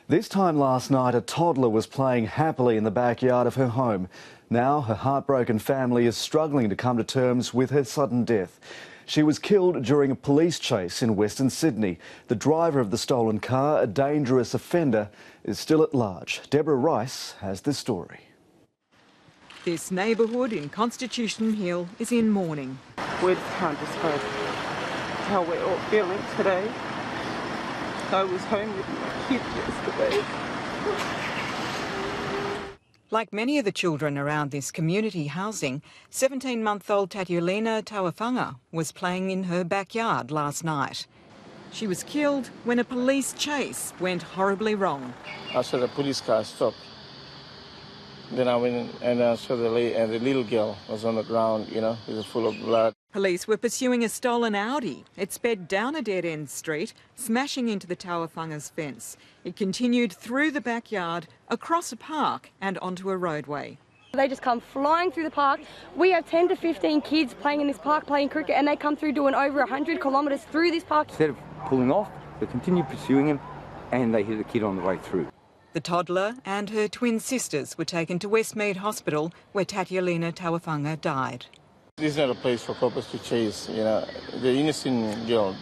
This time last night, a toddler was playing happily in the backyard of her home. Now, her heartbroken family is struggling to come to terms with her sudden death. She was killed during a police chase in Western Sydney. The driver of the stolen car, a dangerous offender, is still at large. Deborah Rice has this story. This neighbourhood in Constitution Hill is in mourning. Words can't describe how we're all feeling today. I was home with my kids yesterday. Like many of the children around this community housing, 17-month-old Tatiulina Tawafanga was playing in her backyard last night. She was killed when a police chase went horribly wrong. I saw the police car stop. Then I went and I saw the little girl was on the ground, you know, it was full of blood. Police were pursuing a stolen Audi. It sped down a dead-end street, smashing into the Tawafanga's fence. It continued through the backyard, across a park and onto a roadway. They just come flying through the park. We have 10 to 15 kids playing in this park, playing cricket, and they come through doing over 100 kilometres through this park. Instead of pulling off, they continued pursuing him and they hit a kid on the way through. The toddler and her twin sisters were taken to Westmead Hospital, where Tatiulina Tawafanga died. This is not a place for coppers to chase, you know. The innocent girl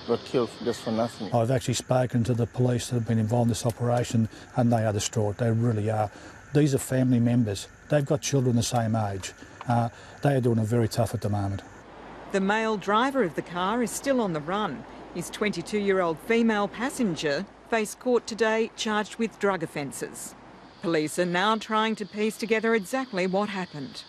got killed just for nothing. I've actually spoken to the police that have been involved in this operation and they are distraught, they really are. These are family members, they've got children the same age. They are doing it very tough at the moment. The male driver of the car is still on the run. His 22-year-old female passenger faced court today charged with drug offences. Police are now trying to piece together exactly what happened.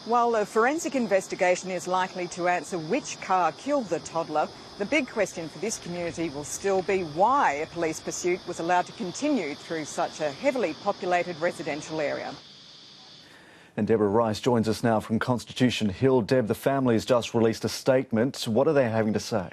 While a forensic investigation is likely to answer which car killed the toddler, the big question for this community will still be why a police pursuit was allowed to continue through such a heavily populated residential area. And Deborah Rice joins us now from Constitution Hill. Deb, the family has just released a statement. What are they having to say?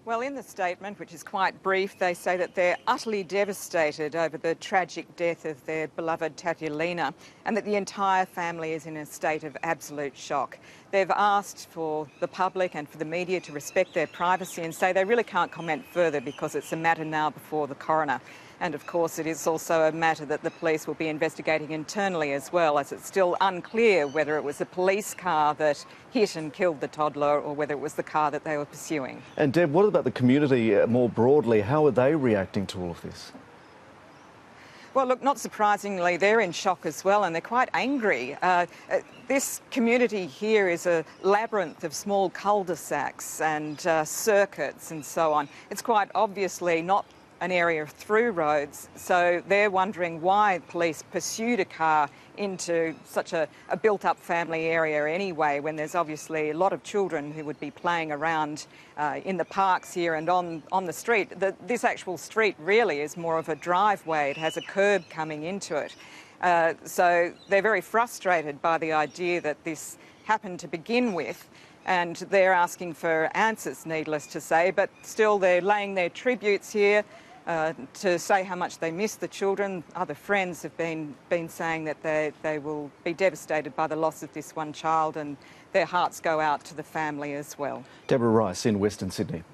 Well, in the statement, which is quite brief, they say that they're utterly devastated over the tragic death of their beloved Tatiulina and that the entire family is in a state of absolute shock. They've asked for the public and for the media to respect their privacy and say they really can't comment further because it's a matter now before the coroner. And of course it is also a matter that the police will be investigating internally as well, as it's still unclear whether it was a police car that hit and killed the toddler or whether it was the car that they were pursuing. And Deb, what about the community more broadly? How are they reacting to all of this? Well, look, not surprisingly, they're in shock as well and they're quite angry. This community here is a labyrinth of small cul-de-sacs and circuits and so on. It's quite obviously not an area of through roads, so they're wondering why police pursued a car into such a built-up family area anyway, when there's obviously a lot of children who would be playing around in the parks here and on the street. This actual street really is more of a driveway. It has a curb coming into it. So they're very frustrated by the idea that this happened to begin with, and they're asking for answers, needless to say, but still they're laying their tributes here to say how much they miss the children. Other friends have been saying that they will be devastated by the loss of this one child, and their hearts go out to the family as well. Deborah Rice in Western Sydney.